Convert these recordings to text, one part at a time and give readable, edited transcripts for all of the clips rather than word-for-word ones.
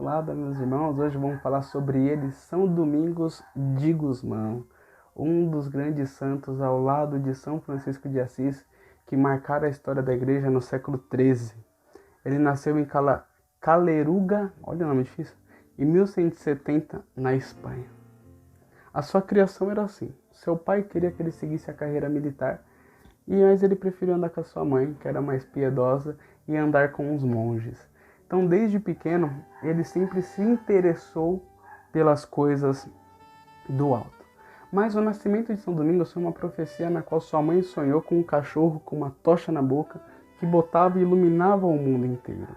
Imaculada, meus irmãos. Hoje vamos falar sobre ele, São Domingos de Gusmão, um dos grandes santos ao lado de São Francisco de Assis, que marcaram a história da igreja no século XIII. Ele nasceu em Caleruga, olha o nome difícil, em 1170, na Espanha. A sua criação era assim: seu pai queria que ele seguisse a carreira militar, mas ele preferiu andar com a sua mãe, que era mais piedosa, e andar com os monges. Então, desde pequeno, ele sempre se interessou pelas coisas do alto. Mas o nascimento de São Domingos foi uma profecia na qual sua mãe sonhou com um cachorro com uma tocha na boca que botava e iluminava o mundo inteiro.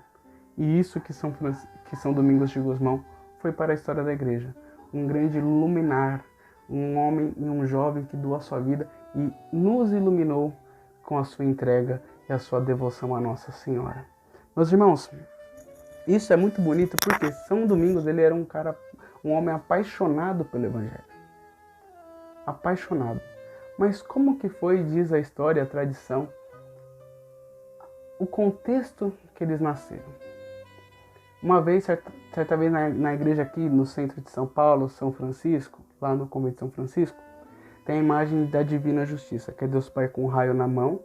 E isso que São Domingos de Gusmão foi para a história da igreja. Um grande luminar, um homem e um jovem que doou a sua vida e nos iluminou com a sua entrega e a sua devoção à Nossa Senhora. Meus irmãos, isso é muito bonito porque São Domingos ele era um homem apaixonado pelo Evangelho. Apaixonado. Mas como que foi, diz a história, a tradição, o contexto que eles nasceram? Uma vez, certa vez na igreja aqui no centro de São Paulo, São Francisco, lá no convento de São Francisco, tem a imagem da Divina Justiça, que é Deus Pai com um raio na mão,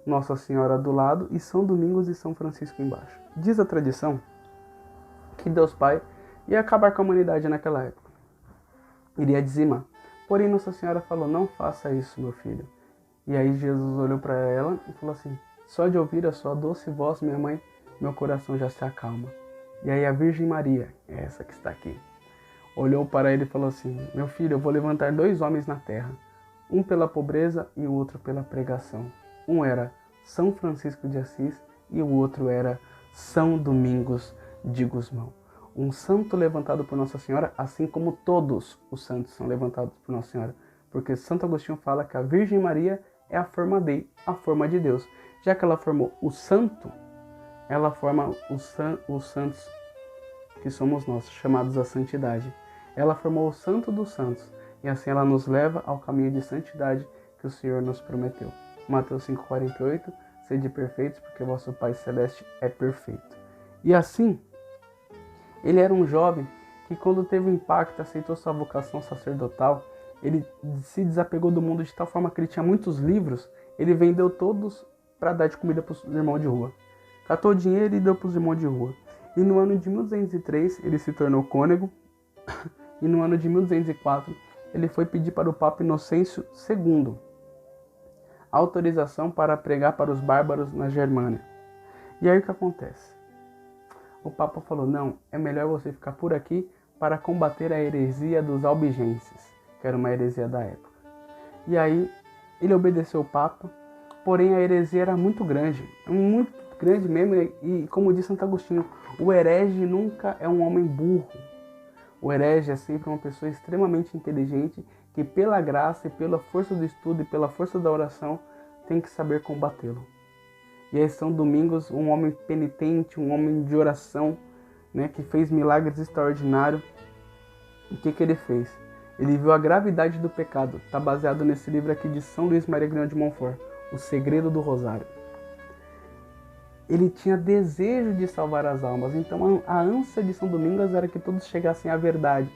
Nossa Senhora do lado e São Domingos e São Francisco embaixo. Diz a tradição que Deus Pai ia acabar com a humanidade naquela época. Iria dizimar. Porém, Nossa Senhora falou: não faça isso, meu filho. E aí Jesus olhou para ela e falou assim: só de ouvir a sua doce voz, minha mãe, meu coração já se acalma. E aí a Virgem Maria, essa que está aqui, olhou para ele e falou assim: meu filho, eu vou levantar 2 homens na terra, um pela pobreza e o outro pela pregação. Um era São Francisco de Assis e o outro era São Domingos de Gusmão. Um santo levantado por Nossa Senhora, assim como todos os santos são levantados por Nossa Senhora. Porque Santo Agostinho fala que a Virgem Maria é a forma de Deus. Já que ela formou o santo, ela forma os santos que somos nós, chamados à santidade. Ela formou o santo dos santos, e assim ela nos leva ao caminho de santidade que o Senhor nos prometeu. Mateus 5,48, sede perfeitos, porque vosso Pai Celeste é perfeito. E assim, ele era um jovem que, quando teve um impacto, aceitou sua vocação sacerdotal, ele se desapegou do mundo de tal forma que ele tinha muitos livros, ele vendeu todos para dar de comida para os irmãos de rua. Catou dinheiro e deu para os irmãos de rua. E no ano de 1203, ele se tornou cônego, e no ano de 1204, ele foi pedir para o Papa Inocêncio II autorização para pregar para os bárbaros na Germânia. E aí o que acontece? O Papa falou: não, é melhor você ficar por aqui para combater a heresia dos albigenses, que era uma heresia da época. E aí ele obedeceu o Papa, porém a heresia era muito grande mesmo, e como diz Santo Agostinho, o herege nunca é um homem burro. O herege é sempre uma pessoa extremamente inteligente que, pela graça e pela força do estudo e pela força da oração, tem que saber combatê-lo. E aí São Domingos, um homem penitente, um homem de oração, né, que fez milagres extraordinários. O que ele fez? Ele viu a gravidade do pecado. Está baseado nesse livro aqui de São Luís Maria Grignão de Montfort, O Segredo do Rosário. Ele tinha desejo de salvar as almas, então a ânsia de São Domingos era que todos chegassem à verdade,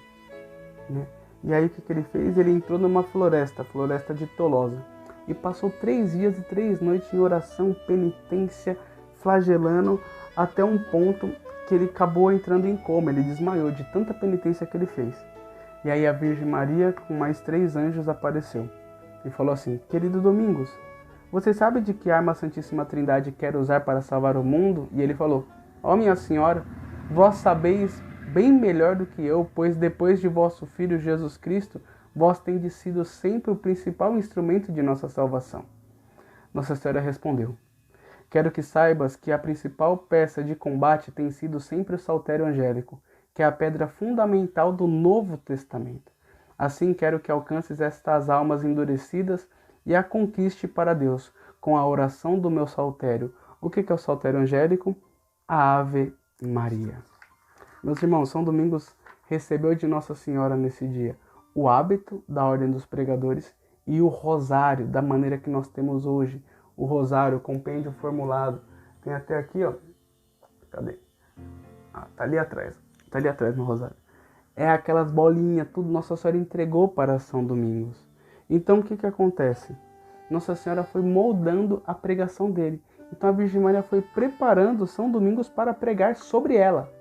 né? E aí o que ele fez? Ele entrou numa floresta, a floresta de Tolosa, e passou 3 dias e 3 noites em oração, penitência, flagelando, até um ponto que ele acabou entrando em coma, ele desmaiou de tanta penitência que ele fez. E aí a Virgem Maria, com mais 3 anjos, apareceu e falou assim: querido Domingos, você sabe de que arma a Santíssima Trindade quer usar para salvar o mundo? E ele falou: ó minha senhora, vós sabeis bem melhor do que eu, pois depois de vosso Filho Jesus Cristo, vós tendes sido sempre o principal instrumento de nossa salvação. Nossa Senhora respondeu: quero que saibas que a principal peça de combate tem sido sempre o saltério angélico, que é a pedra fundamental do Novo Testamento. Assim quero que alcances estas almas endurecidas e a conquiste para Deus, com a oração do meu saltério. O que é o saltério angélico? A Ave Maria. Meus irmãos, São Domingos recebeu de Nossa Senhora nesse dia o hábito da Ordem dos Pregadores e o rosário, da maneira que nós temos hoje. O rosário, o compêndio formulado. Tem até aqui, ó. Cadê? Tá ali atrás. Tá ali atrás no rosário. É aquelas bolinhas, tudo Nossa Senhora entregou para São Domingos. Então o que acontece? Nossa Senhora foi moldando a pregação dele. Então a Virgem Maria foi preparando São Domingos para pregar sobre ela.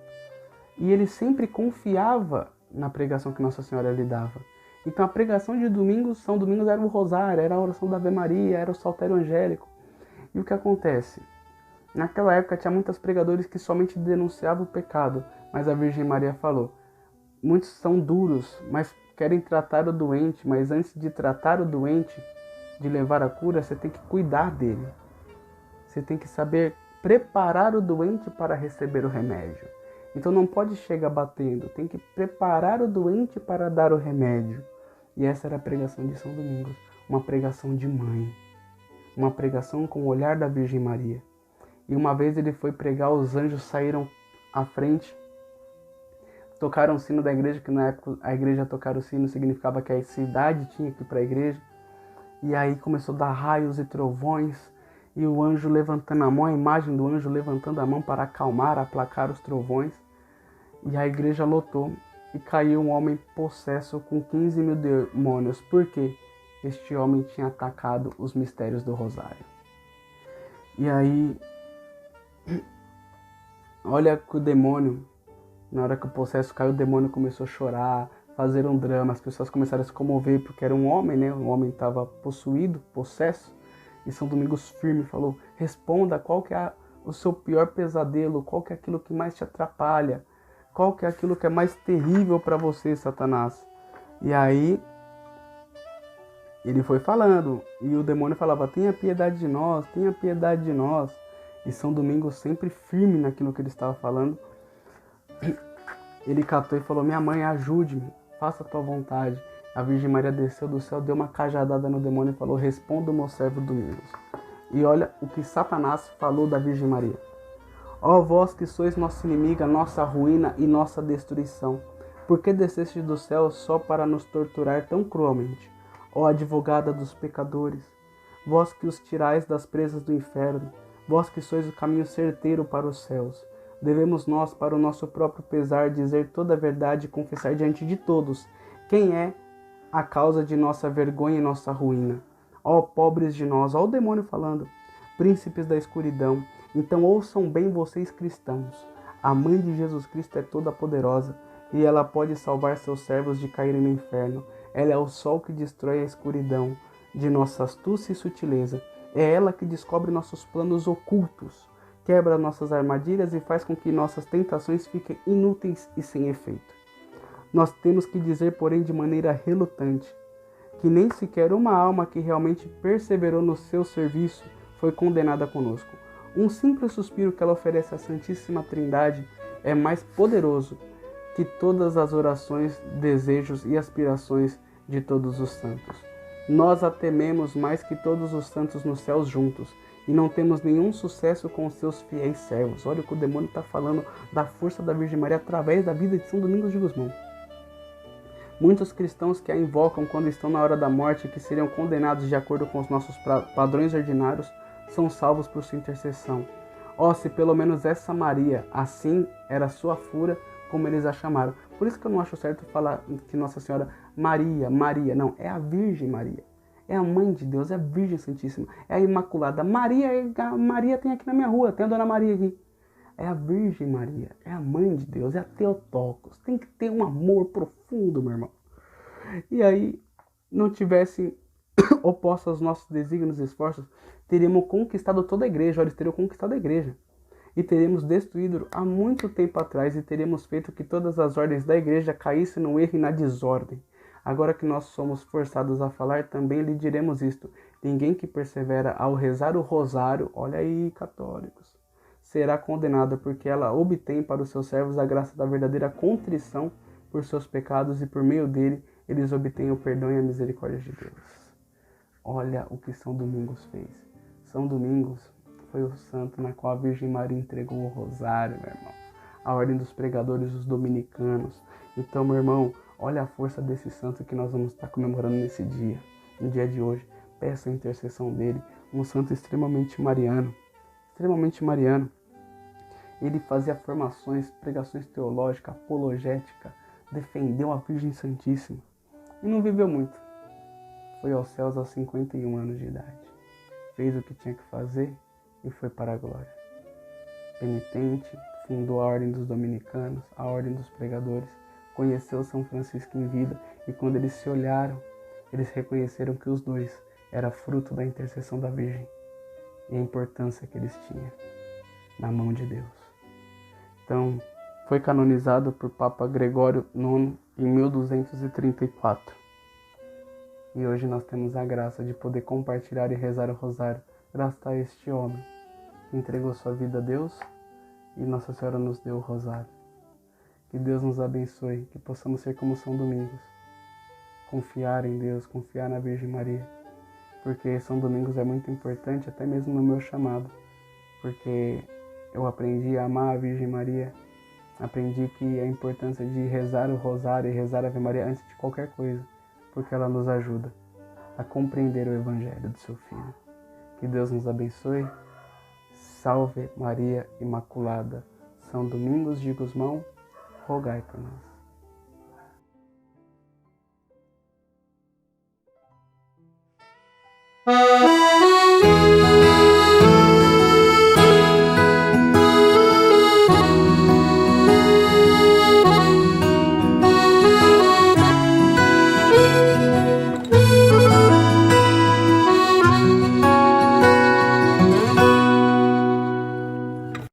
E ele sempre confiava na pregação que Nossa Senhora lhe dava. Então a pregação de Domingos, São Domingos era o rosário, era a oração da Ave Maria, era o saltério angélico. E o que acontece? Naquela época tinha muitos pregadores que somente denunciavam o pecado, mas a Virgem Maria falou: muitos são duros, mas querem tratar o doente, mas antes de tratar o doente, de levar a cura, você tem que cuidar dele. Você tem que saber preparar o doente para receber o remédio. Então não pode chegar batendo, tem que preparar o doente para dar o remédio. E essa era a pregação de São Domingos, uma pregação de mãe, uma pregação com o olhar da Virgem Maria. E uma vez ele foi pregar, os anjos saíram à frente, tocaram o sino da igreja, que na época a igreja tocar o sino significava que a cidade tinha que ir para a igreja. E aí começou a dar raios e trovões, e o anjo levantando a mão, a imagem do anjo levantando a mão para acalmar, aplacar os trovões. E a igreja lotou, e caiu um homem possesso com 15 mil demônios. Por quê? Este homem tinha atacado os mistérios do rosário. E aí, olha que o demônio, na hora que o possesso caiu, o demônio começou a chorar, fazer um drama, as pessoas começaram a se comover, porque era um homem, né? O homem estava possuído, possesso. E São Domingos firme falou: responda, qual que é o seu pior pesadelo? Qual que é aquilo que mais te atrapalha? Qual que é aquilo que é mais terrível para você, Satanás? E aí, ele foi falando, e o demônio falava: tenha piedade de nós, tenha piedade de nós. E São Domingos sempre firme naquilo que ele estava falando. Ele catou e falou: minha mãe, ajude-me, faça a tua vontade. A Virgem Maria desceu do céu, deu uma cajadada no demônio e falou: responda o meu servo Domingos. E olha o que Satanás falou da Virgem Maria: ó vós que sois nossa inimiga, nossa ruína e nossa destruição, por que desceste do céu só para nos torturar tão cruelmente? Ó advogada dos pecadores, vós que os tirais das presas do inferno, vós que sois o caminho certeiro para os céus, devemos nós, para o nosso próprio pesar, dizer toda a verdade e confessar diante de todos quem é a causa de nossa vergonha e nossa ruína. Ó pobres de nós, ó o demônio falando, príncipes da escuridão, então ouçam bem vocês cristãos. A mãe de Jesus Cristo é toda poderosa e ela pode salvar seus servos de caírem no inferno. Ela é o sol que destrói a escuridão de nossa astúcia e sutileza. É ela que descobre nossos planos ocultos, quebra nossas armadilhas e faz com que nossas tentações fiquem inúteis e sem efeito. Nós temos que dizer, porém, de maneira relutante, que nem sequer uma alma que realmente perseverou no seu serviço foi condenada conosco. Um simples suspiro que ela oferece à Santíssima Trindade é mais poderoso que todas as orações, desejos e aspirações de todos os santos. Nós a tememos mais que todos os santos nos céus juntos, e não temos nenhum sucesso com os seus fiéis servos. Olha o que o demônio está falando da força da Virgem Maria através da vida de São Domingos de Gusmão. Muitos cristãos que a invocam quando estão na hora da morte, que seriam condenados de acordo com os nossos padrões ordinários, são salvos por sua intercessão. Ó, se pelo menos essa Maria, assim era sua fura, como eles a chamaram. Por isso que eu não acho certo falar que Nossa Senhora Maria, Maria, não, é a Virgem Maria. É a Mãe de Deus, é a Virgem Santíssima, é a Imaculada. Maria tem aqui na minha rua, tem a Dona Maria aqui. É a Virgem Maria, é a Mãe de Deus, é a Theotokos. Tem que ter um amor profundo, meu irmão. E aí, não tivessem oposto aos nossos desígnios e esforços, teríamos conquistado toda a igreja. Eles teriam conquistado a igreja. E teríamos destruído há muito tempo atrás e teríamos feito que todas as ordens da igreja caíssem no erro e na desordem. Agora que nós somos forçados a falar, também lhe diremos isto: ninguém que persevera ao rezar o rosário, olha aí, católicos, será condenado, porque ela obtém para os seus servos a graça da verdadeira contrição por seus pecados, e por meio dele eles obtêm o perdão e a misericórdia de Deus. Olha o que São Domingos fez. São Domingos foi o santo na qual a Virgem Maria entregou o rosário, meu irmão. A ordem dos pregadores, os dominicanos. Então, meu irmão, olha a força desse santo que nós vamos estar comemorando nesse dia, no dia de hoje. Peça a intercessão dele, um santo extremamente mariano. Ele fazia formações, pregações teológicas, apologética, defendeu a Virgem Santíssima. E não viveu muito. Foi aos céus aos 51 anos de idade. Fez o que tinha que fazer e foi para a glória. Penitente, fundou a Ordem dos Dominicanos, a Ordem dos Pregadores, conheceu São Francisco em vida e quando eles se olharam, eles reconheceram que os dois eram fruto da intercessão da Virgem e a importância que eles tinham na mão de Deus. Então, foi canonizado por Papa Gregório IX em 1234. E hoje nós temos a graça de poder compartilhar e rezar o rosário graças a este homem que entregou sua vida a Deus e Nossa Senhora nos deu o rosário. Que Deus nos abençoe, que possamos ser como São Domingos. Confiar em Deus, confiar na Virgem Maria. Porque São Domingos é muito importante, até mesmo no meu chamado. Porque eu aprendi a amar a Virgem Maria. Aprendi que a importância de rezar o rosário e rezar a Ave Maria antes de qualquer coisa. Porque ela nos ajuda a compreender o Evangelho do seu Filho. Que Deus nos abençoe. Salve Maria Imaculada. São Domingos de Gusmão, rogai por nós.